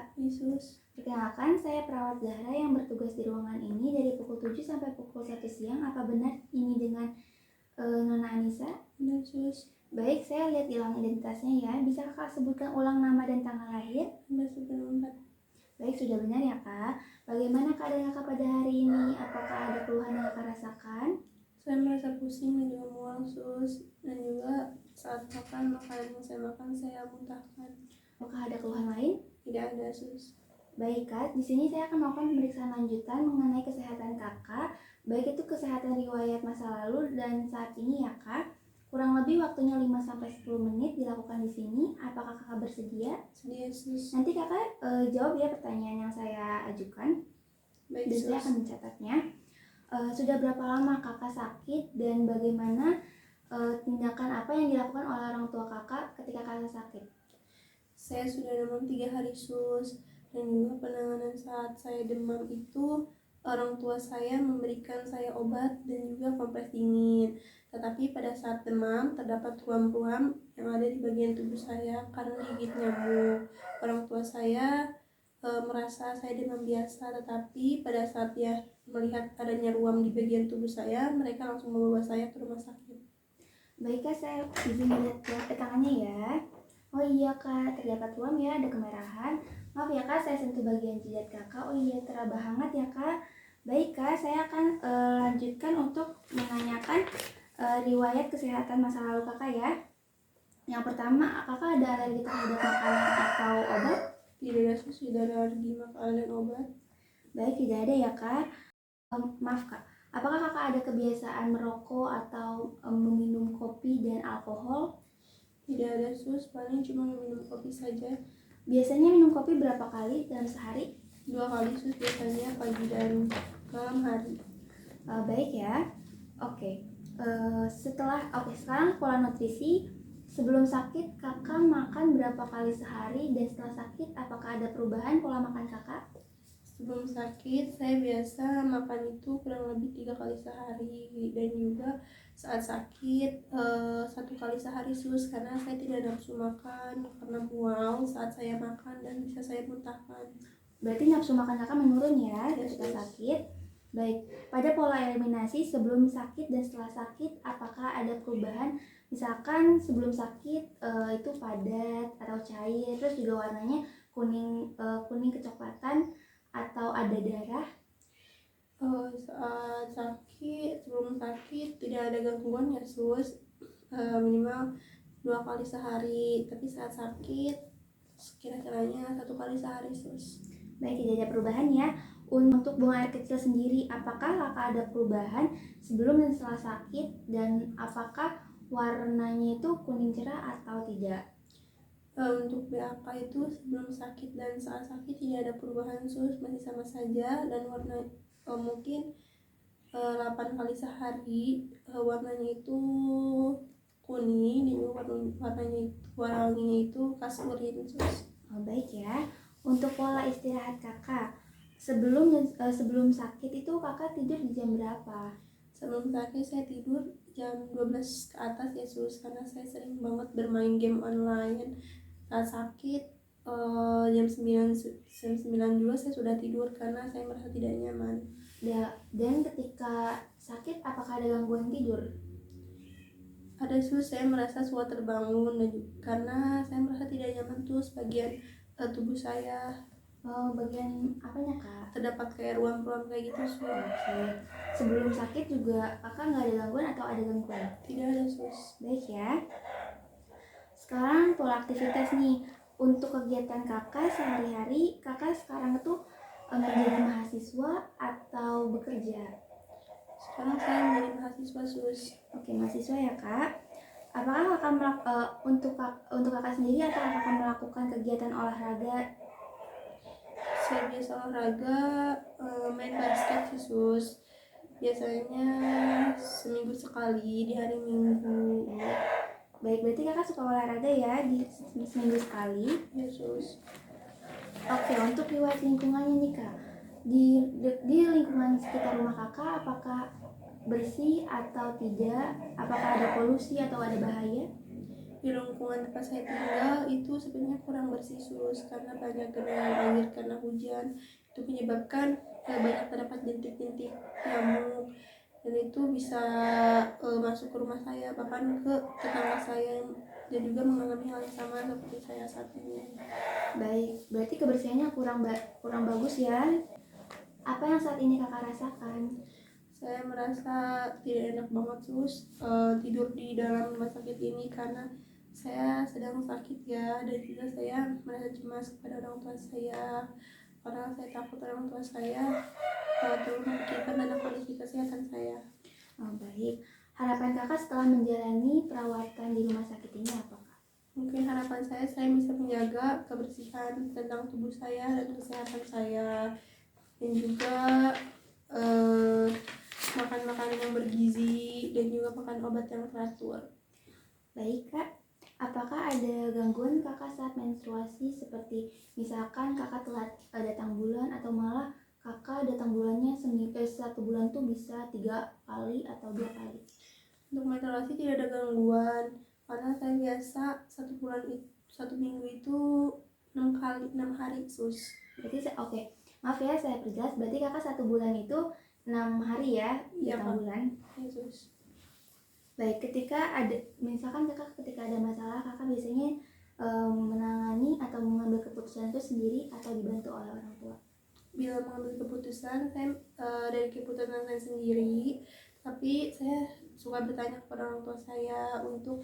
Kak. Yesus. Perkenalkan, saya perawat Zahra yang bertugas di ruangan ini dari pukul 7 sampai pukul 1 siang. Apa benar ini dengan Nona Anissa? Benar, Sus. Baik, saya lihat hilang identitasnya ya. Bisa Kakak sebutkan ulang nama dan tanggal lahir? 1994. Baik, sudah benar ya Kak. Bagaimana keadaan Kakak pada hari ini? Apakah ada keluhan yang Kakak rasakan? Saya merasa pusing dan juga mual, Sus. Dan juga saat makan, makanan yang saya makan, saya muntahkan. Apakah ada keluhan lain? Tidak ada, Sus. Baik Kak, di sini saya akan melakukan pemeriksaan lanjutan mengenai kesehatan Kakak, baik itu kesehatan riwayat masa lalu dan saat ini ya Kak. Kurang lebih waktunya 5-10 menit dilakukan di sini. Apakah Kakak bersedia? Sedia, Sus. Nanti Kakak jawab ya pertanyaan yang saya ajukan. Baik, dan Sus. saya akan mencatatnya. Sudah berapa lama Kakak sakit dan bagaimana tindakan apa yang dilakukan oleh orang tua Kakak ketika Kakak sakit? Saya sudah demam 3 hari, Sus. Dan juga penanganan saat saya demam itu orang tua saya memberikan saya obat dan juga kompres dingin. Tetapi pada saat demam terdapat ruam-ruam yang ada di bagian tubuh saya karena digigit nyamuk. Orang tua saya merasa saya demam biasa, tetapi pada saat dia melihat adanya ruam di bagian tubuh saya, mereka langsung membawa saya ke rumah sakit. Baik Kak, saya izin melihat tangannya ya. Oh iya Kak, terdapat ruam ya, ada kemerahan. Maaf ya Kak, saya sentuh bagian jidat Kakak. Oh iya, teraba hangat ya Kak. Baik Kak, saya akan lanjutkan untuk menanyakan riwayat kesehatan masa lalu Kakak ya. Yang pertama, Kakak ada alergi terhadap makanan atau obat? Tidak ada, Sus. Tidak ada alergi makanan dan obat. Baik, tidak ada ya Kak. Maaf Kak, apakah Kakak ada kebiasaan merokok atau meminum kopi dan alkohol? Tidak ada, Sus. Paling cuma minum kopi saja. Biasanya minum kopi berapa kali dalam sehari? 2 kali, Sus, biasanya pagi dan malam hari. Baik ya. Oke. Sekarang pola nutrisi. Sebelum sakit Kakak makan berapa kali sehari dan setelah sakit apakah ada perubahan pola makan Kakak? Sebelum sakit saya biasa makan itu kurang lebih 3 kali sehari, dan juga saat sakit 1 kali sehari, Sus, karena saya tidak nafsu makan karena mual saat saya makan dan bisa saya muntahkan. Berarti nafsu makan Kakak menurun ya ketika Sus. sakit. Baik, pada pola eliminasi sebelum sakit dan setelah sakit apakah ada perubahan? Misalkan sebelum sakit itu padat atau cair, terus juga warnanya kuning kecoklatan atau ada darah? Saat sakit, sebelum sakit tidak ada gangguan ya, Sus. Minimal 2 kali sehari, tapi saat sakit kira-kiranya 1 kali sehari, Sus. Baik, tidak ada perubahan ya. Untuk buang air kecil sendiri, apakah Kakak ada perubahan sebelum dan setelah sakit dan apakah warnanya itu kuning cerah atau tidak? Untuk BAK itu sebelum sakit dan saat sakit tidak ada perubahan, Sus, masih sama saja, dan warna mungkin 8 kali sehari warnanya itu kuning dan warnanya itu kasurin, Sus. Baik ya. Untuk pola istirahat Kakak, sebelum sakit itu Kakak tidur di jam berapa? Sebelum sakit saya tidur jam 12 ke atas ya, Sus, karena saya sering banget bermain game online. Saat sakit jam 9 juga saya sudah tidur karena saya merasa tidak nyaman. Dan ketika sakit apakah ada gangguan tidur? Ada, Sus, saya merasa suat terbangun dan karena saya merasa tidak nyaman tuh sebagian tubuh saya. Bagian apanya Kak? Terdapat kayak ruam-ruam kayak gitu, Sus. Oke. Sebelum sakit juga Kakak nggak ada gangguan atau ada gangguan? Tidak ada, Sus. Baik ya. Sekarang pola aktivitas nih. Untuk kegiatan Kakak sehari-hari, Kakak sekarang itu menjadi mahasiswa atau bekerja? Sekarang saya menjadi mahasiswa, Sus. Oke, mahasiswa ya Kak. Apakah Kakak untuk Kakak sendiri atau Kakak melakukan kegiatan olahraga? Saya biasa olahraga main basket sih, Sus. Biasanya seminggu sekali di hari Minggu. Baik, berarti Kakak suka olahraga ya di seminggu sekali? Ya, Sus. Oke, untuk riwayat lingkungannya nih Kak, di lingkungan sekitar rumah Kakak apakah bersih atau tidak? Apakah ada polusi atau ada bahaya? di lingkungan tempat saya tinggal itu sebenarnya kurang bersih sus, karena banyak genangan air karena hujan. Itu menyebabkan banyak terdapat bintik-bintik nyamuk, dan itu bisa masuk ke rumah saya, bahkan ke tetangga saya, dan juga mengalami hal yang sama seperti saya saat ini. Baik, berarti kebersihannya kurang bagus ya. Apa yang saat ini kakak rasakan? Saya merasa tidak enak banget sus, tidur di dalam rumah sakit ini karena saya sedang sakit ya, dan juga saya merasa cemas kepada orang tua saya karena saya takut orang tua saya terlalu memikirkan tentang kondisi kesehatan saya. Oh, baik. Harapan kakak setelah menjalani perawatan di rumah sakit ini apa, Kak? Mungkin harapan saya bisa menjaga kebersihan tentang tubuh saya dan kesehatan saya, dan juga makan makanan yang bergizi, dan juga makan obat yang teratur. Baik, Kak. Apakah ada gangguan kakak saat menstruasi, seperti misalkan kakak telat datang bulan, atau malah kakak datang bulannya satu bulan tuh bisa 3 kali atau 2 kali? Untuk menstruasi tidak ada gangguan karena saya biasa satu minggu itu 6 hari sus. Berarti oke. Maaf ya saya perjelas, berarti kakak 1 bulan itu 6 hari ya datang bulan. Ya, sus. Baik, misalkan kakak ketika ada masalah, kakak biasanya menangani atau mengambil keputusan itu sendiri atau dibantu oleh orang tua? Bila mengambil keputusan, saya dari keputusan saya sendiri, tapi saya suka bertanya kepada orang tua saya untuk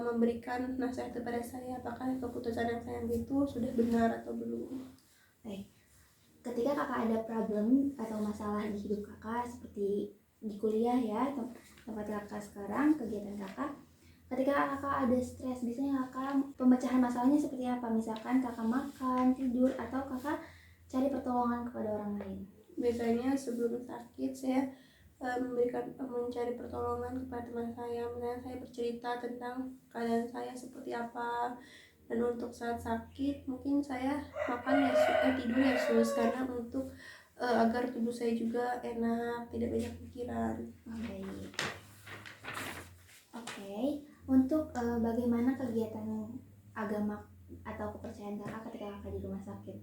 memberikan nasihat kepada saya apakah keputusan yang saya ambil itu sudah benar atau belum. Baik, ketika kakak ada problem atau masalah di hidup kakak, seperti di kuliah ya, tempat kakak sekarang, kegiatan kakak, ketika kakak ada stres, biasanya kakak pemecahan masalahnya seperti apa? Misalkan kakak makan, tidur, atau kakak cari pertolongan kepada orang lain? Biasanya sebelum sakit saya mencari pertolongan kepada teman saya. Misalnya saya bercerita tentang keadaan saya seperti apa, dan untuk saat sakit mungkin saya makan tidur ya sus, karena untuk agar tubuh saya juga enak, tidak banyak pikiran. Baik. Oke, untuk bagaimana kegiatan agama atau kepercayaan kakak ketika kakak di rumah sakit?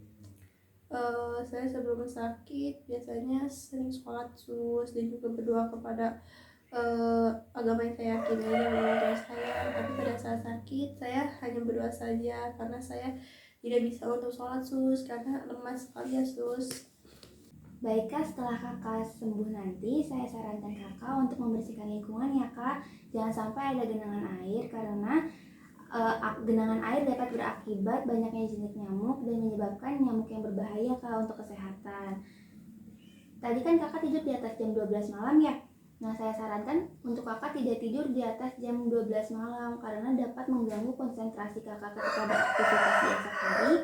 Saya sebelum sakit biasanya sering sholat sus, dan juga berdoa kepada agama yang saya yakini dan orang tua saya. Tapi pada saat sakit saya hanya berdoa saja karena saya tidak bisa untuk sholat sus karena lemas sekali ya sus. Baik Kak, setelah kakak sembuh nanti, saya sarankan kakak untuk membersihkan lingkungan ya Kak. Jangan sampai ada genangan air, karena genangan air dapat berakibat banyaknya jenis nyamuk dan menyebabkan nyamuk yang berbahaya Kak untuk kesehatan. Tadi kan kakak tidur di atas jam 12 malam ya. Nah, saya sarankan untuk kakak tidak tidur di atas jam 12 malam karena dapat mengganggu konsentrasi kakak ketika beraktivitas di esok hari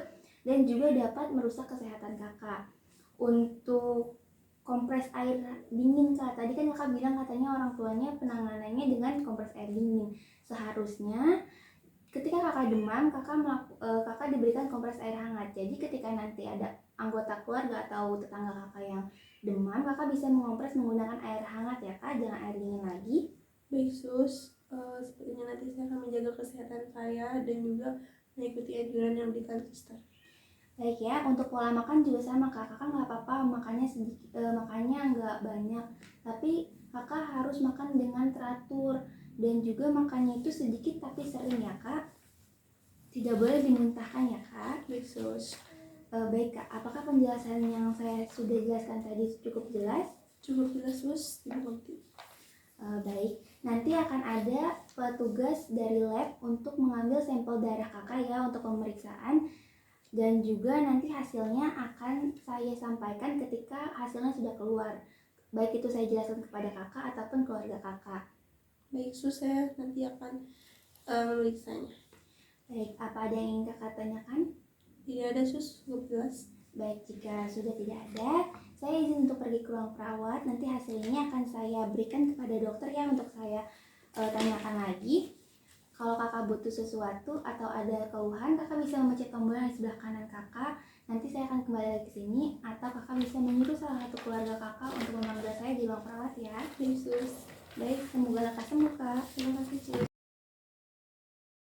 dan juga dapat merusak kesehatan kakak. Untuk kompres air dingin Kak, tadi kan kakak bilang katanya orang tuanya penanganannya dengan kompres air dingin. Seharusnya ketika kakak demam, kakak diberikan kompres air hangat. Jadi ketika nanti ada anggota keluarga atau tetangga kakak yang demam, kakak bisa mengompres menggunakan air hangat ya Kak, jangan air dingin lagi. Baik sus, sepertinya nanti saya akan menjaga kesehatan saya dan juga mengikuti anjuran yang diberikan suster. Baik ya, untuk pola makan juga sama Kak, kakak nggak apa-apa makannya sedikit, makannya nggak banyak, tapi kakak harus makan dengan teratur dan juga makannya itu sedikit tapi sering ya Kak. Tidak boleh dimuntahkan ya Kak. Baik sus. Baik Kak, apakah penjelasan yang saya sudah jelaskan tadi cukup jelas? Cukup jelas sus, dimengerti. Baik, nanti akan ada petugas dari lab untuk mengambil sampel darah kakak ya untuk pemeriksaan. Dan juga nanti hasilnya akan saya sampaikan ketika hasilnya sudah keluar. Baik itu saya jelaskan kepada kakak ataupun keluarga kakak. Baik sus, saya nanti akan memeriksanya. Baik, apa ada yang ingin kakak tanyakan? Tidak ada sus, cukup jelas. Baik, jika sudah tidak ada, saya izin untuk pergi ke ruang perawat. Nanti hasilnya akan saya berikan kepada dokter ya untuk saya tanyakan lagi. Kalau kakak butuh sesuatu atau ada keluhan, kakak bisa memencet tombol yang di sebelah kanan kakak. Nanti saya akan kembali lagi ke sini, atau kakak bisa menyuruh salah satu keluarga kakak untuk memanggil saya di ruang perawat ya. Baik sus. Baik, semoga lekas sembuh Kak. Terima kasih